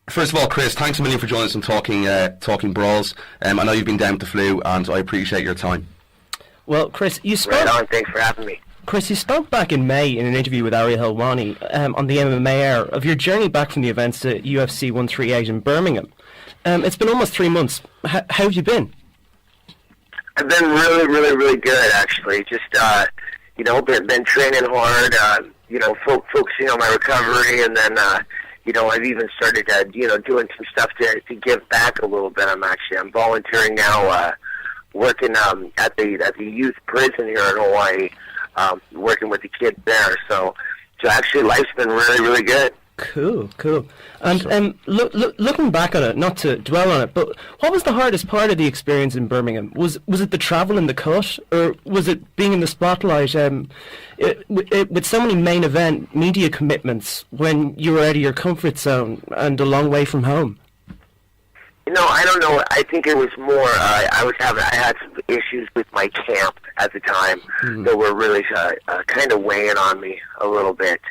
First of all, Chris, thanks a million for joining us on Talkingbrawls. I know you've been down with the flu, and I appreciate your time. Well, Chris, you spoke... Right on, thanks for having me. Chris, you spoke back in May in an interview with Ariel Helwani on the MMA Air of your journey back from the events to UFC 138 in Birmingham. It's been almost 3 months. How have you been? I've been really, really, really good, actually. Just, been training hard, focusing on my recovery, and then, I've even started, doing some stuff to give back a little bit. I'm volunteering now, working at the youth prison here in Hawaii, working with the kids there. So actually, life's been really, really good. Cool. And looking back on it, not to dwell on it, but what was the hardest part of the experience in Birmingham? Was it the travel and the cut, or was it being in the spotlight with so many main event media commitments when you were out of your comfort zone and a long way from home? I don't know. I think it was more. I had some issues with my camp at the time that were really kind of weighing on me a little bit.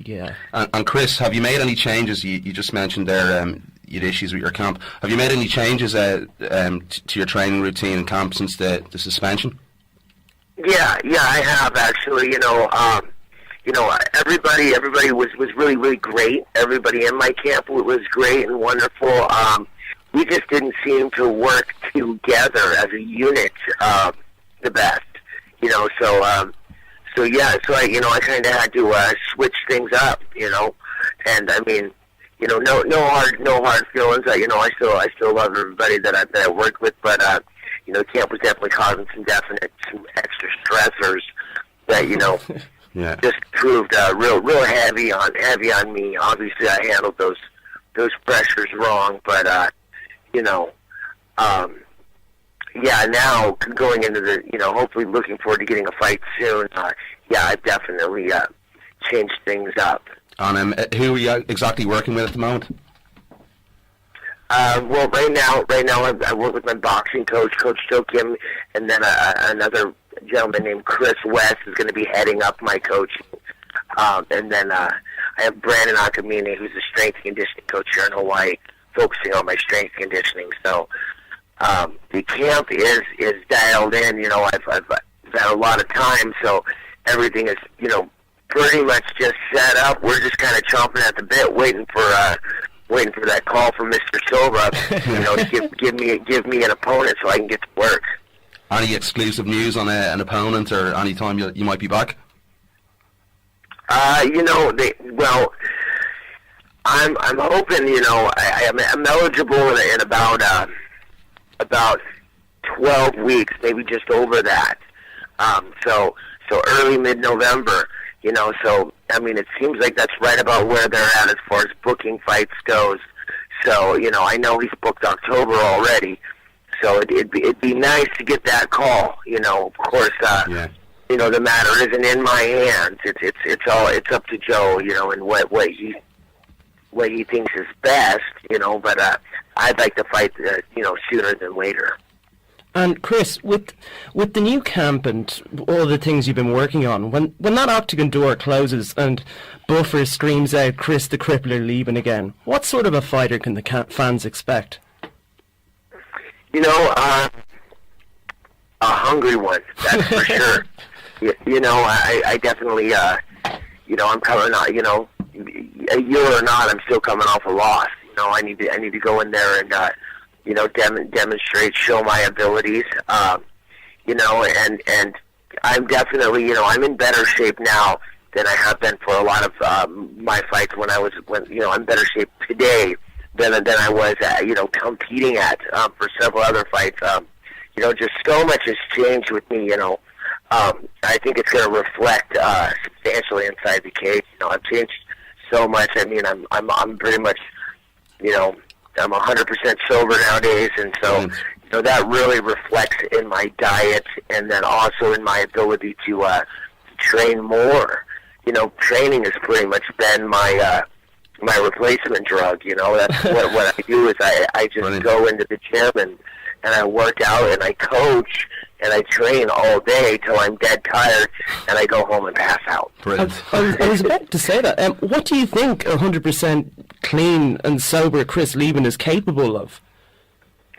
Yeah. And Chris, have you made any changes? You just mentioned there you had issues with your camp. Have you made any changes to your training routine and camp since the suspension? Yeah, I have actually. Everybody was really, really great. Everybody in my camp was great and wonderful. We just didn't seem to work together as a unit the best. I kind of had to switch things up. And I mean, no hard feelings. I still love everybody that I worked with, but camp was definitely causing some extra stressors that yeah. just proved real heavy on me. Obviously, I handled those pressures wrong, but now going into the hopefully looking forward to getting a fight soon. I've definitely changed things up. And who are you exactly working with at the moment? Well, right now I work with my boxing coach, Coach Joe Kim, and then another gentleman named Chris West is going to be heading up my coaching. And then I have Brandon Akamine, who's a strength and conditioning coach here in Hawaii, focusing on my strength and conditioning. So the camp is dialed in. I've had a lot of time, so everything is pretty much just set up. We're just kind of chomping at the bit, waiting for that call from Mr. Silva, to give me an opponent so I can get to work. Any exclusive news on an opponent or any time you might be back? I'm hoping. I'm eligible in about 12 weeks, maybe just over that. So early mid-November. So I mean, it seems like that's right about where they're at as far as booking fights goes. So I know he's booked October already. So it'd be nice to get that call. Of course, the matter isn't in my hands. It's up to Joe. And what he thinks is best. But I'd like to fight sooner than later. And Chris, with the new camp and all the things you've been working on, when that octagon door closes and Buffer screams out "Chris the Crippler Leben" again, what sort of a fighter can the fans expect? A hungry one, that's for sure. I definitely, I'm coming out. A year or not, I'm still coming off a loss. I need to go in there and demonstrate, show my abilities, and I'm definitely, I'm in better shape now than I have been for a lot of my fights when I'm in better shape today than I was, competing at for several other fights. Just so much has changed with me, I think it's going to reflect substantially inside the cage. I've changed so much. I mean, I'm pretty much, I'm 100% sober nowadays, and so that really reflects in my diet, and then also in my ability to train more. Training has pretty much been my replacement drug. That's what I do is I just Brilliant. Go into the gym and I work out and I coach and I train all day till I'm dead tired, and I go home and pass out. Brilliant. I was about to say that. What do you think 100% clean and sober Chris Leben is capable of?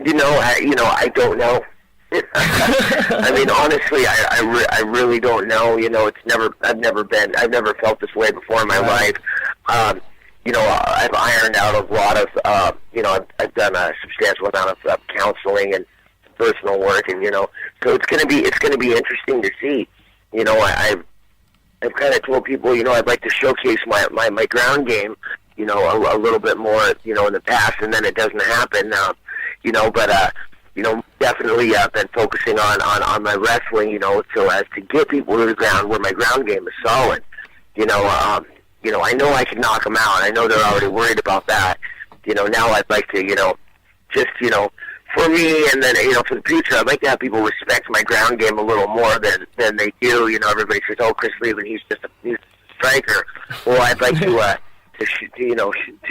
I don't know. I mean, honestly, I really don't know. I've never felt this way before in my life. I've ironed out a lot of, I've done a substantial amount of counseling and personal work, and so it's gonna be interesting to see. I've kind of told people, I'd like to showcase my ground game, a little bit more, in the past, and then it doesn't happen, but definitely I've been focusing on my wrestling, so as to get people to the ground where my ground game is solid. I know I can knock them out. I know they're already worried about that. Now I'd like to, for me, and then, for the future, I'd like to have people respect my ground game a little more than they do. Everybody says, "Oh, Chris Leben, he's a striker." Well, I'd like to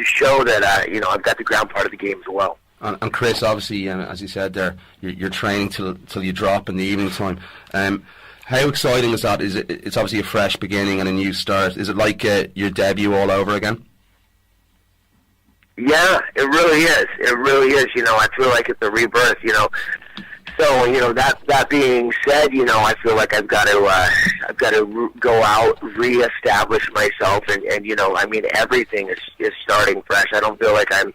show that, I've got the ground part of the game as well. And Chris, obviously, as you said there, you're training till you drop in the evening time. How exciting is that? It's obviously a fresh beginning and a new start. Is it like your debut all over again? Yeah, it really is. It really is. I feel like it's a rebirth. So that being said, I feel like I've got to go out, reestablish myself, and I mean, everything is starting fresh. I don't feel like I'm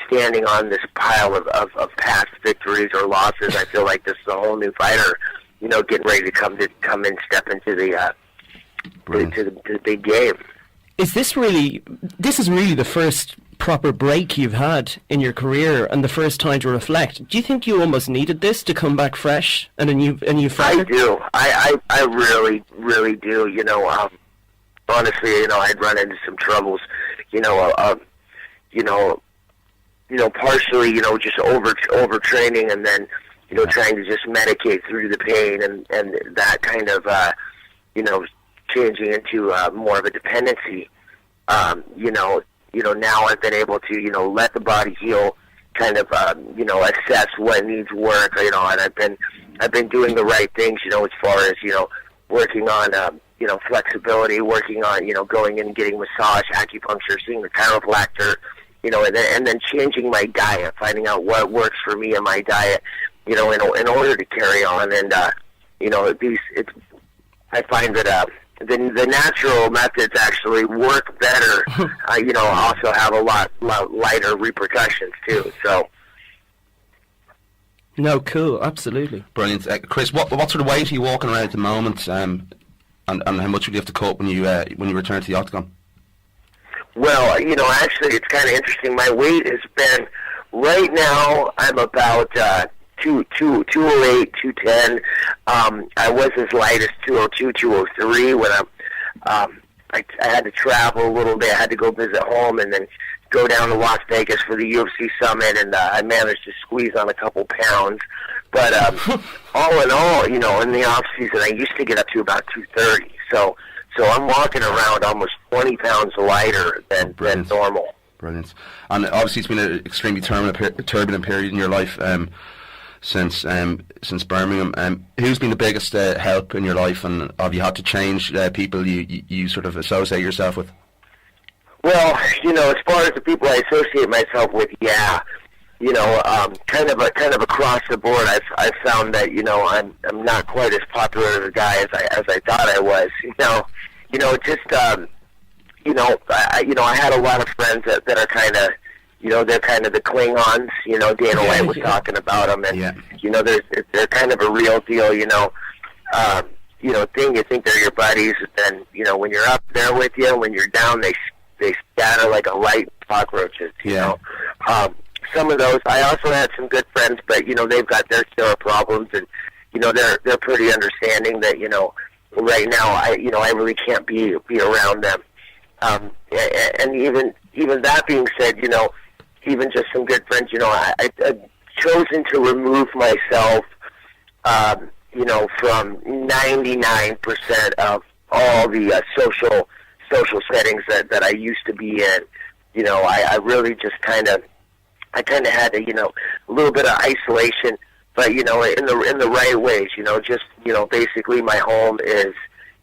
standing on this pile of past victories or losses. I feel like this is a whole new fighter, getting ready to come and step into the big game. This is really the first proper break you've had in your career and the first time to reflect. Do you think you almost needed this to come back fresh and a new fighter? I do. I really, really do. Honestly, I'd run into some troubles, partially, just overtraining, and then, trying to just medicate through the pain, and that kind of, changing into more of a dependency. Now I've been able to, let the body heal, kind of, assess what needs work, and I've been doing the right things, as far as, working on, flexibility, working on, going in and getting massage, acupuncture, seeing the chiropractor, and then changing my diet, finding out what works for me in my diet, in order to carry on. And, I find that, the natural methods actually work better, also have a lot lighter repercussions too, so. No, cool, absolutely. Brilliant. Chris, what sort of weight are you walking around at the moment, and how much would you have to cut when you return to the octagon? Well, actually it's kind of interesting. My weight has been, right now I'm about 208, 210. I was as light as 202, 203 when I had to travel a little bit. I had to go visit home and then go down to Las Vegas for the UFC summit, and I managed to squeeze on a couple pounds. But all in all, in the off season, I used to get up to about 230. So I'm walking around almost 20 pounds lighter than normal. Brilliant. And obviously it's been an extremely turbulent period in your life since Birmingham. Who's been the biggest help in your life, and have you had to change people you sort of associate yourself with? Well, as far as the people I associate myself with, yeah. Kind of across the board, I've found that I'm not quite as popular as a guy as I thought I was. I had a lot of friends that are kind of, they're kind of the Klingons. Dana White was talking about them, and they're kind of a real deal. You think they're your buddies, and then when you're up there with you, when you're down, they scatter like a light cockroaches. Some of those. I also had some good friends, but they've got their share of problems, and they're pretty understanding that right now I really can't be around them. And even that being said, even just some good friends, I've chosen to remove myself, from 99% of all the social settings that I used to be in. I really just I kind of had a little bit of isolation, but in the right ways. Basically my home is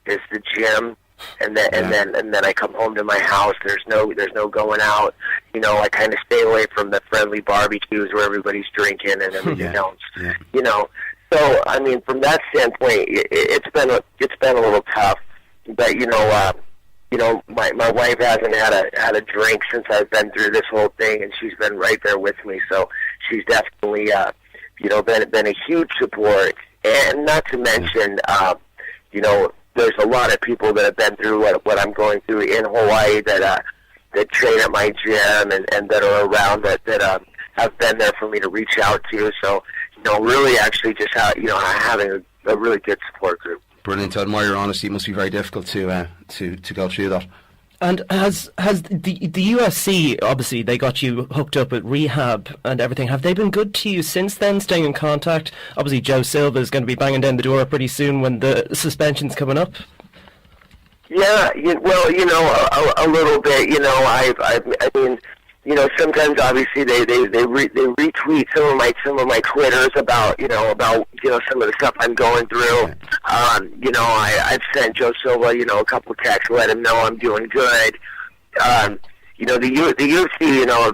the gym, and then I come home to my house. There's no going out. You know, I kind of stay away from the friendly barbecues where everybody's drinking and everything else. Yeah. You know, so I mean, from that standpoint, it's been a little tough. But you know, my wife hasn't had a drink since I've been through this whole thing, and she's been right there with me. So she's definitely been a huge support. And not to mention, you know, there's a lot of people that have been through what I'm going through in Hawaii that train at my gym and that are around that have been there for me to reach out to. So, you know, really actually just having a really good support group. Brilliant. I admire your honesty. It must be very difficult to go through that. And has the UFC, obviously they got you hooked up at rehab and everything, have they been good to you since then, staying in contact? Obviously Joe Silva is going to be banging down the door pretty soon when the suspension's coming up. Yeah, well, you know, a little bit. You know, I mean, you know, sometimes obviously they retweet some of my Twitters about some of the stuff I'm going through. You know, I've sent Joe Silva, you know, a couple texts to let him know I'm doing good. You know, the UFC, you know,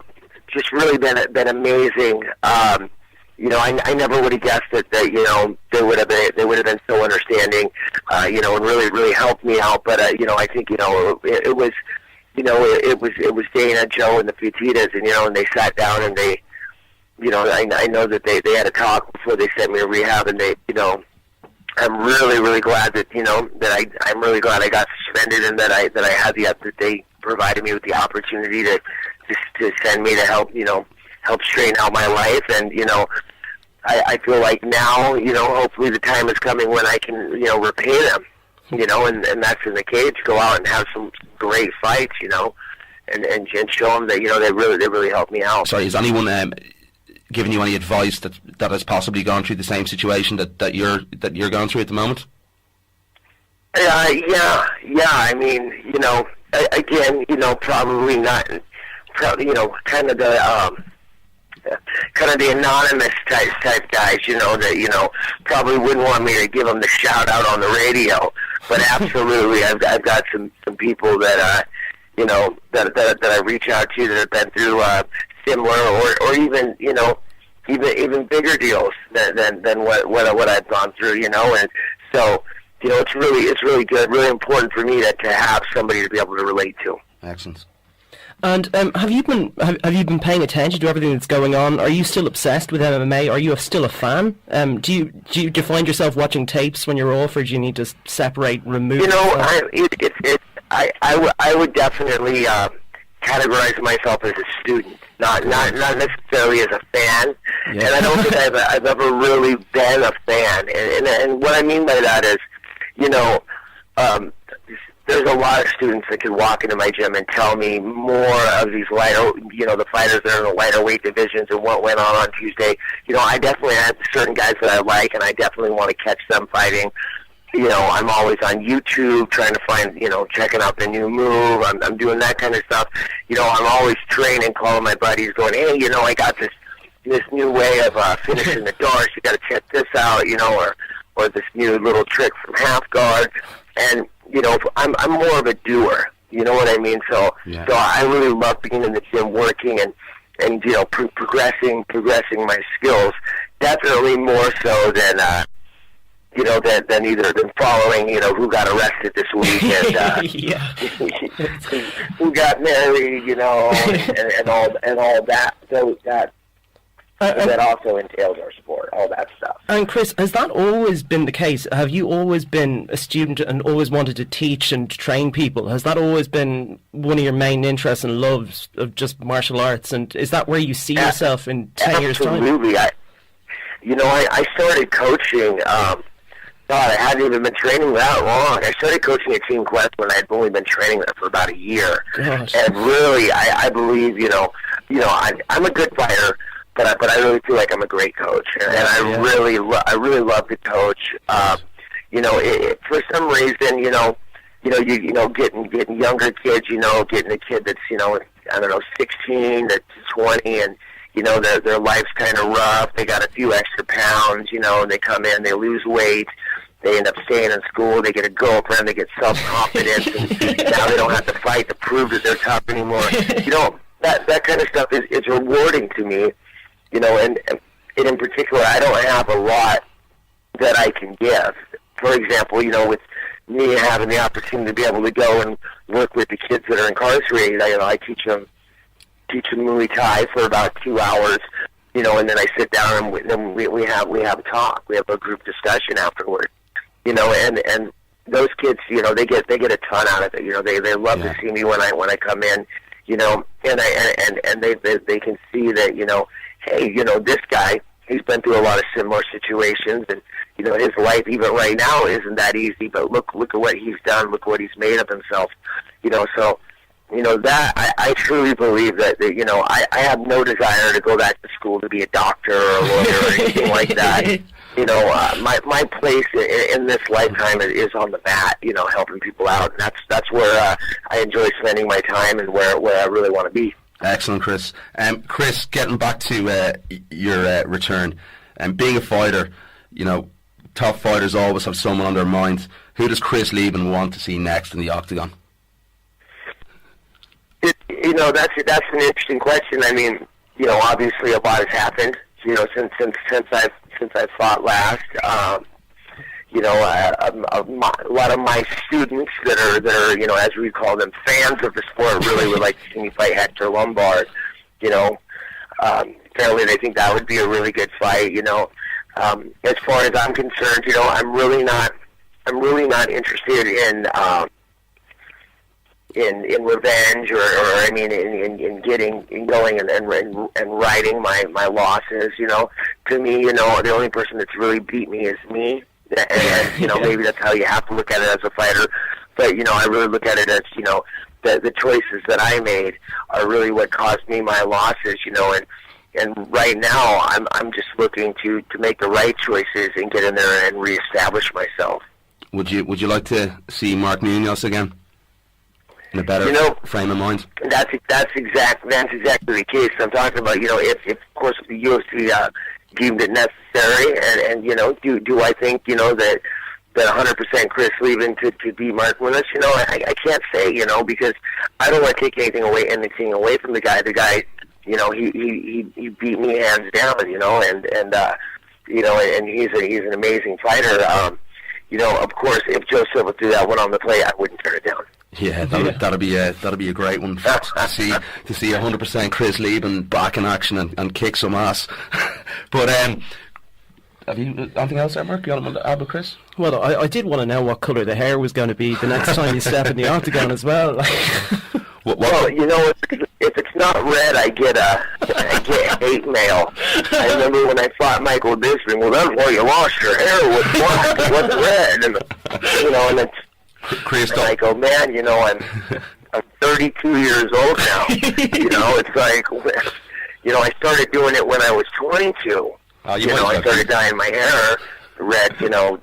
just really been amazing. You know, I never would have guessed that you know they would have been so understanding. You know, and really helped me out. But you know, I think, you know, it was. You know, it was Dana, Joe, and the Futitas, and, you know, and they sat down and they, you know, I know that they had a talk before they sent me to rehab, and they, you know, I'm really glad that, you know, I'm really glad I got suspended and that I had that they provided me with the opportunity to send me to help straighten out my life. And, you know, I feel like now, you know, hopefully the time is coming when I can, you know, repay them. You know, and that's in the cage. Go out and have some great fights, you know, and show them that, you know, they really helped me out. Sorry, has anyone given you any advice that has possibly gone through the same situation that you're going through at the moment? Yeah. I mean, you know, again, you know, probably not. You know, kind of the anonymous type guys, you know, that, you know, probably wouldn't want me to give them the shout out on the radio. But absolutely, I've got some people that you know that I reach out to that have been through similar or even, you know, even bigger deals than what I've gone through, you know. And so, you know, it's really good, really important for me to have somebody to be able to relate to. Excellent. And have you been paying attention to everything that's going on? Are you still obsessed with MMA? Are you still a fan? Do you find yourself watching tapes when you're off, or do you need to separate, remove? You know, I would definitely categorize myself as a student, not necessarily as a fan. Yeah. And I don't think I've ever really been a fan. And what I mean by that is, you know, there's a lot of students that could walk into my gym and tell me more of these lighter, you know, the fighters that are in the lighter weight divisions and what went on Tuesday. You know, I definitely have certain guys that I like, and I definitely want to catch them fighting. You know, I'm always on YouTube trying to find, you know, checking out the new move. I'm doing that kind of stuff. You know, I'm always training, calling my buddies, going, hey, you know, I got this new way of finishing the doors. You got to check this out, you know, or this new little trick from half guard. And you know, I'm more of a doer. You know what I mean? So I really love being in the gym, working and you know, progressing my skills. Definitely more so than you know, than following, you know, who got arrested this week and who got married, you know, and all that. So that also entails our sport, all that stuff. And Chris, has that always been the case? Have you always been a student and always wanted to teach and train people? Has that always been one of your main interests and loves of just martial arts? And is that where you see yourself in 10 years' time? Absolutely. I started coaching. God, I hadn't even been training that long. I started coaching at Team Quest when I had only been training there for about a year. Gosh. And really, I believe, you know, I'm a good fighter. But I really feel like I'm a great coach, and I really love to coach. You know, for some reason, you know, getting younger kids, you know, getting a kid that's, you know, I don't know, 16 to 20, and you know, their life's kind of rough. They got a few extra pounds, you know, and they come in, they lose weight, they end up staying in school, they get a girlfriend, they get self-confidence, and now they don't have to fight to prove that they're tough anymore. You know, that kind of stuff is rewarding to me, you know, and in particular, I don't have a lot that I can give. For example, you know, with me having the opportunity to be able to go and work with the kids that are incarcerated, I teach them Muay Thai for about 2 hours, you know, and then I sit down and then we have a talk. We have a group discussion afterward, you know, and those kids, you know, they get a ton out of it. You know, they love to see me when I come in, you know, and they can see that, you know, hey, you know, this guy, he's been through a lot of similar situations, and you know, his life even right now isn't that easy. But look at what he's done. Look what he's made of himself. You know, so you know that I truly believe that you know I have no desire to go back to school to be a doctor or a lawyer or anything like that. You know, my place in this lifetime is on the mat. You know, helping people out, and that's where I enjoy spending my time and where I really want to be. Excellent, Chris. Chris, getting back to your return, and being a fighter, you know, top fighters always have someone on their mind. Who does Chris Leben want to see next in the octagon? You know, that's an interesting question. I mean, you know, obviously a lot has happened. You know, since I've fought last. You know, a lot of my students that are, you know, as we call them, fans of the sport, really would like to see me fight Hector Lombard. You know, apparently they think that would be a really good fight. You know, as far as I'm concerned, you know, I'm really not interested in revenge or I mean in going and righting my losses. You know, to me, you know, the only person that's really beat me is me. And you know, maybe that's how you have to look at it as a fighter. But you know, I really look at it as, you know, the choices that I made are really what caused me my losses. You know, and right now I'm just looking to make the right choices and get in there and reestablish myself. Would you like to see Mark Munoz again in a better, you know, frame of mind? That's exactly the case. I'm talking about, you know, if of course if the UFC deemed it necessary, and you know, do I think, you know, that 100% Chris Leben could beat Mark Munoz? You know, I can't say, you know, because I don't want to take anything away from the guy. The guy, you know, he beat me hands down, you know, and you know, and he's an amazing fighter. You know, of course, if Joe Silva threw that one on the plate, I wouldn't turn it down. Yeah, that'll be a great one to see 100% Chris Leben back in action and kick some ass. But have you anything else there, Mark? You want to add with Chris? Well, I did want to know what colour the hair was going to be the next time you step in the octagon as well. Well, you know, if it's not red, I get hate mail. I remember when I fought Michael Bisping. Well, that's why you lost your hair was black, it wasn't red, and you know, and it's. Chris, and I go, man, you know, I'm 32 years old now. You know, it's like, you know, I started doing it when I was 22. You know, I started dyeing my hair red, you know,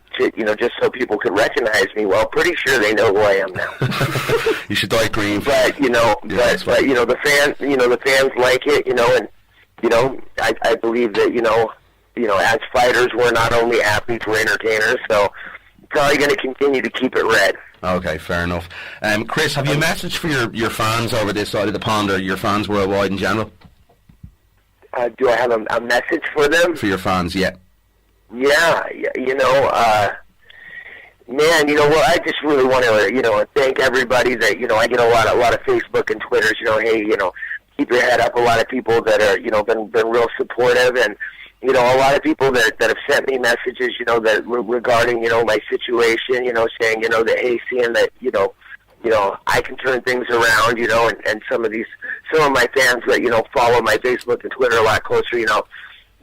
just so people could recognize me. Well, pretty sure they know who I am now. You should dye green. But you know, but you know, the fans like it. You know, and you know, I believe that you know, as fighters, we're not only athletes, we're entertainers. So. Probably going to continue to keep it red. Okay, fair enough. Chris, have you a message for your fans over this side of the pond, or your fans worldwide in general? Do I have a message for them? For your fans, yeah. Yeah, you know, man, you know, well, I just really want to, you know, thank everybody that, you know, I get a lot of Facebook and Twitters, you know, hey, you know, keep your head up. A lot of people that are, you know, been real supportive, and you know, a lot of people that have sent me messages, you know, that regarding, you know, my situation, you know, saying, you know, that, hey, seeing that, you know, I can turn things around, you know, and some of my fans that, you know, follow my Facebook and Twitter a lot closer, you know,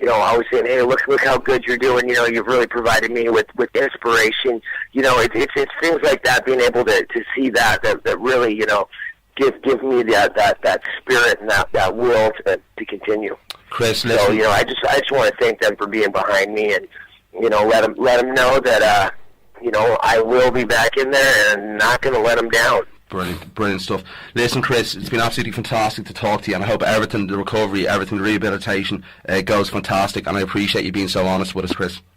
always saying, hey, look how good you're doing, you know, you've really provided me with inspiration, you know, it's things like that, being able to see that really, you know, give me that spirit and that will to continue. Chris, listen. So, you know, I just want to thank them for being behind me, and you know, let them know that you know, I will be back in there and not going to let them down. Brilliant stuff. Listen, Chris, it's been absolutely fantastic to talk to you, and I hope everything, the recovery, everything, the rehabilitation goes fantastic, and I appreciate you being so honest with us, Chris.